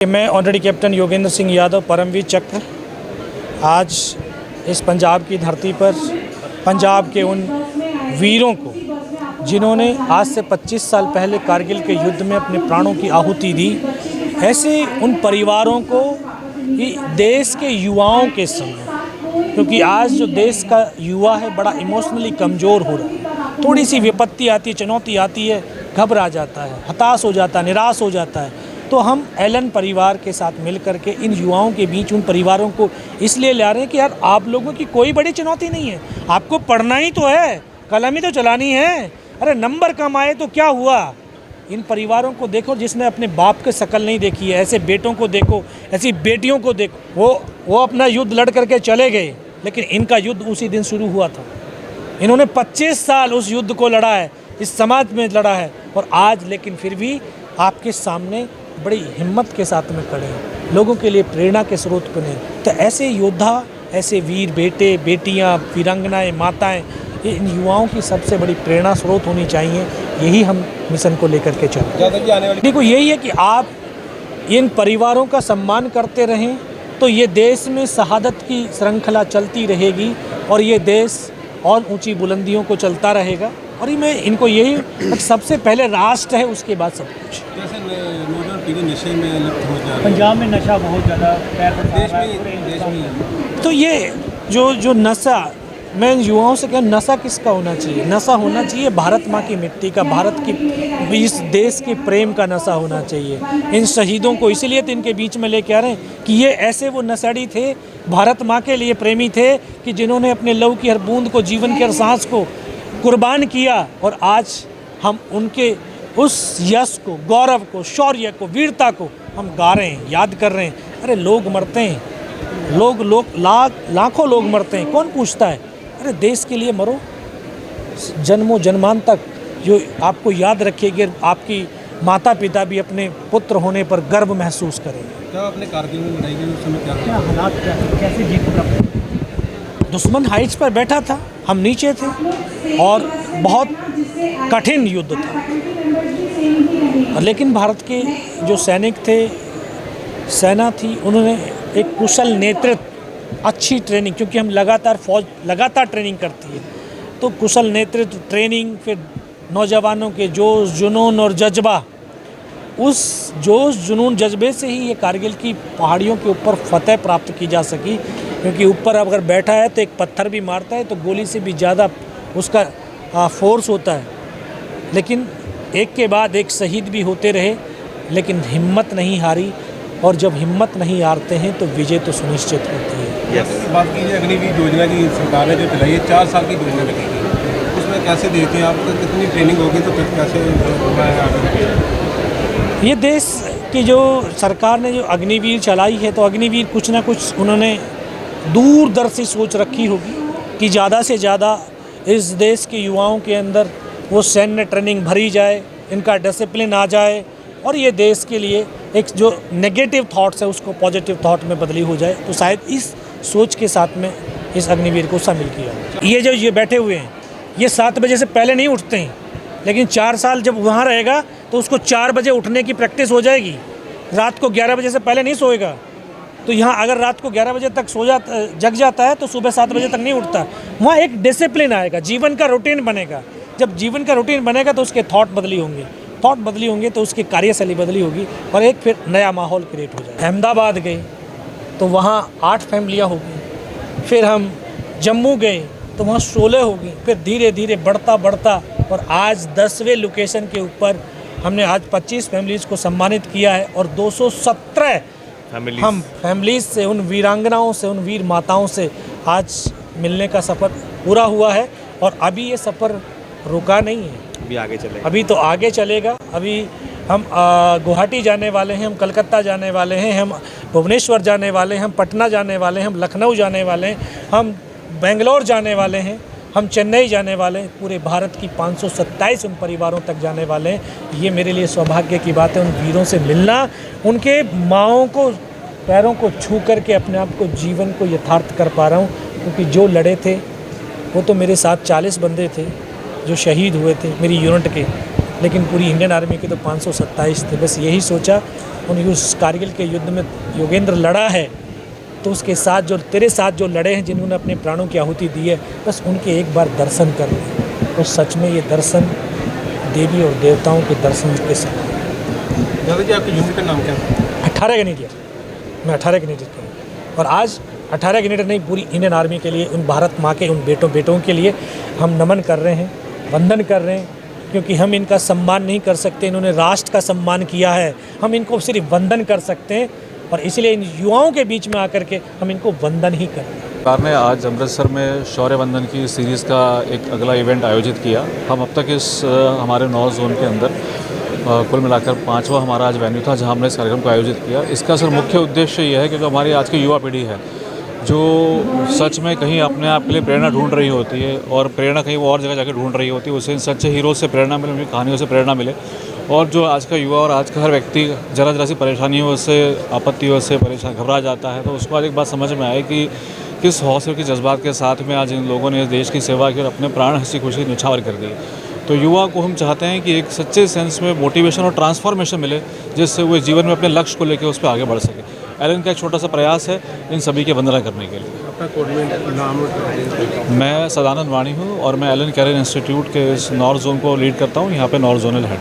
मैं already captain Yogendra Singh Yadav Paramvir चक्र आज इस पंजाब की धरती पर पंजाब के उन वीरों को जिन्होंने आज से 25 साल पहले कारगिल के युद्ध में अपने प्राणों की आहुति दी, ऐसे उन परिवारों को कि देश के युवाओं के संग, क्योंकि आज जो देश का युवा है बड़ा इमोशनली कमज़ोर हो रहा है। थोड़ी सी विपत्ति आती है, चुनौती आती है, घबरा जाता है, हताश हो जाता है, निराश हो जाता है। तो हम एलन परिवार के साथ मिल करके इन युवाओं के बीच उन परिवारों को इसलिए ला रहे हैं कि यार आप लोगों की कोई बड़ी चुनौती नहीं है, आपको पढ़ना ही तो है, कलम ही तो चलानी है। अरे नंबर कम आए तो क्या हुआ। इन परिवारों को देखो जिसने अपने बाप की शक्ल नहीं देखी है, ऐसे बेटों को देखो, ऐसी बेटियों को देखो। वो अपना युद्ध लड़ करके चले गए, लेकिन इनका युद्ध उसी दिन शुरू हुआ था। इन्होंने 25 साल उस युद्ध को लड़ा है, इस समाज में लड़ा है, और आज लेकिन फिर भी आपके सामने बड़ी हिम्मत के साथ में खड़े हैं, लोगों के लिए प्रेरणा के स्रोत बने। तो ऐसे योद्धा, ऐसे वीर बेटे बेटियां, वीरांगनाएं, माताएं, इन युवाओं की सबसे बड़ी प्रेरणा स्रोत होनी चाहिए। यही हम मिशन को लेकर के चलें। देखो यही है कि आप इन परिवारों का सम्मान करते रहें तो ये देश में शहादत की श्रृंखला चलती रहेगी और ये देश और ऊंची बुलंदियों को चलता रहेगा। और मैं इनको यही सबसे पहले राष्ट्र है, उसके बाद सब कुछ। जैसे नौजवान पीढ़ी नशे में लिप्त हो जा रही है, पंजाब में नशा बहुत ज़्यादा देश में तो ये जो नशा, मैं युवाओं से कहूँ, नशा किसका होना चाहिए? नशा होना चाहिए भारत माँ की मिट्टी का, भारत की, इस देश के प्रेम का नशा होना चाहिए। इन शहीदों को इसीलिए तो इनके बीच में लेके आ रहे हैं कि ये ऐसे वो नशेड़ी थे, भारत माँ के लिए प्रेमी थे कि जिन्होंने अपने लहू की हर बूंद को, जीवन की हर सांस को कुर्बान किया। और आज हम उनके उस यश को, गौरव को, शौर्य को, वीरता को हम गा रहे हैं, याद कर रहे हैं। अरे लोग मरते हैं, लाखों लोग मरते हैं, कौन पूछता है? अरे देश के लिए मरो, जन्मों जन्मान तक जो आपको याद रखेगी। आपकी माता पिता भी अपने पुत्र होने पर गर्व महसूस करेंगे। क्या आपने कारगिल में लड़ाई की उस समय क्या हालात क्या थे, कैसे जीत प्राप्त? दुश्मन हाइट्स पर बैठा था, हम नीचे थे और बहुत कठिन युद्ध था। लेकिन भारत के जो सैनिक थे, सेना थी, उन्होंने एक कुशल नेतृत्व, अच्छी ट्रेनिंग, क्योंकि हम लगातार ट्रेनिंग करती है, तो कुशल नेतृत्व, ट्रेनिंग, फिर नौजवानों के जोश जुनून और जज्बा, उस जोश जुनून जज्बे से ही ये कारगिल की पहाड़ियों के ऊपर फतह प्राप्त की जा सकी। क्योंकि ऊपर अगर बैठा है तो एक पत्थर भी मारता है तो गोली से भी ज़्यादा उसका फोर्स होता है। लेकिन एक के बाद एक शहीद भी होते रहे, लेकिन हिम्मत नहीं हारी, और जब हिम्मत नहीं हारते हैं तो विजय तो सुनिश्चित होती है। बात कीजिए अग्निवीर योजना की, सरकार ने जो चलाई है 4 साल की योजना लगेगी, उसमें कैसे देखते हैं आप? कितनी ट्रेनिंग होगी तो फिर कैसे ये देश की जो सरकार ने जो अग्निवीर चलाई है, तो अग्निवीर कुछ ना कुछ उन्होंने दूरदर्शी सोच रखी होगी कि ज़्यादा से ज़्यादा इस देश के युवाओं के अंदर वो सैन्य ट्रेनिंग भरी जाए, इनका डिसिप्लिन आ जाए, और ये देश के लिए एक जो नेगेटिव थॉट्स है उसको पॉजिटिव थॉट में बदली हो जाए। तो शायद इस सोच के साथ में इस अग्निवीर को शामिल किया। ये बैठे हुए हैं, ये 7 बजे से पहले नहीं उठते हैं, लेकिन 4 साल जब वहाँ रहेगा तो उसको 4 बजे उठने की प्रैक्टिस हो जाएगी। रात को 11 बजे से पहले नहीं सोएगा। तो यहाँ अगर रात को 11 बजे तक जग जाता है तो सुबह 7 बजे तक नहीं उठता। वहाँ एक डिसिप्लिन आएगा, जीवन का रूटीन बनेगा। जब जीवन का रूटीन बनेगा तो उसके थॉट बदली होंगे तो उसकी कार्यशैली बदली होगी, और एक फिर नया माहौल क्रिएट हो जाएगा। अहमदाबाद गए तो वहाँ 8 फैमिलियाँ हो गई, फिर हम जम्मू गए तो वहाँ 16 हो गई, फिर धीरे धीरे बढ़ता और आज 10वें लोकेशन के ऊपर हमने आज 25 फैमिलीज़ को सम्मानित किया है, और 217 हम फैमिलीज़ से, उन वीरांगनाओं से, उन वीर माताओं से आज मिलने का सफ़र पूरा हुआ है। और अभी ये सफ़र रुका नहीं है, अभी तो आगे चलेगा। अभी हम गुवाहाटी जाने वाले हैं, हम कलकत्ता जाने वाले हैं, हम भुवनेश्वर जाने वाले हैं, हम पटना जाने वाले हैं, हम लखनऊ जाने वाले हैं, हम बेंगलोर जाने वाले हैं, हम चेन्नई जाने वाले हैं। पूरे भारत की 527 उन परिवारों तक जाने वाले हैं। ये मेरे लिए सौभाग्य की बात है, उन वीरों से मिलना, उनके माँओं को, पैरों को छू करके अपने आप को, जीवन को यथार्थ कर पा रहा हूँ। क्योंकि जो लड़े थे वो तो मेरे साथ 40 बंदे थे जो शहीद हुए थे मेरी यूनिट के, लेकिन पूरी इंडियन आर्मी के तो 527 थे। बस यही सोचा, उन उस कारगिल के युद्ध में योगेंद्र लड़ा है तो उसके साथ जो तेरे साथ जो लड़े हैं, जिन्होंने अपने प्राणों की आहुति दी है, बस उनके एक बार दर्शन कर लें। तो सच में ये दर्शन देवी और देवताओं के दर्शन के साथ। दादा जी, आपकी यूनिट का नाम क्या है? 18 ग्रेनेडियर, मैं 18 ग्रेनेडियर का हूँ। और आज 18 ग्रेनेडियर नहीं, पूरी इंडियन आर्मी के लिए, उन भारत माँ के उन बेटों के लिए हम नमन कर रहे हैं, वंदन कर रहे हैं, क्योंकि हम इनका सम्मान नहीं कर सकते। इन्होंने राष्ट्र का सम्मान किया है, हम इनको सिर्फ वंदन कर सकते हैं। और इसलिए इन युवाओं के बीच में आकर के हम इनको वंदन ही करें। सरकार ने आज अमृतसर में शौर्य वंदन की सीरीज़ का एक अगला इवेंट आयोजित किया। हम अब तक इस हमारे 9 जोन के अंदर कुल मिलाकर 5वां हमारा आज वेन्यू था जहां हमने इस कार्यक्रम को आयोजित किया। इसका सर मुख्य उद्देश्य ये है कि जो हमारी आज की युवा पीढ़ी है, जो सच में कहीं अपने आप के लिए प्रेरणा ढूंढ रही होती है और प्रेरणा कहीं वो और जगह जाकर ढूंढ रही होती है, उसे इन सच्चे हीरो से प्रेरणा मिले, उनकी कहानियों से प्रेरणा मिले। और जो आज का युवा और आज का हर व्यक्ति जरा सी परेशानियों से, आपत्तियों से परेशान घबरा जाता है, तो उसको आज एक बात समझ में आए कि किस हौसले के जज्बात के साथ में आज इन लोगों ने देश की सेवा की और अपने प्राण हंसी खुशी निछावर कर दी। तो युवा को हम चाहते हैं कि एक सच्चे सेंस में मोटिवेशन और ट्रांसफॉर्मेशन मिले, जिससे वो जीवन में अपने लक्ष्य को लेकर उस पर आगे बढ़ सके। एलन का एक छोटा सा प्रयास है इन सभी की वंदना करने के लिए। आपका कोड में नाम? मैं सदानंद वाणी हूँ और मैं एलन कैरियर इंस्टीट्यूट के इस नॉर्थ जोन को लीड करता हूँ, यहाँ पे नॉर्थ जोनल हेड।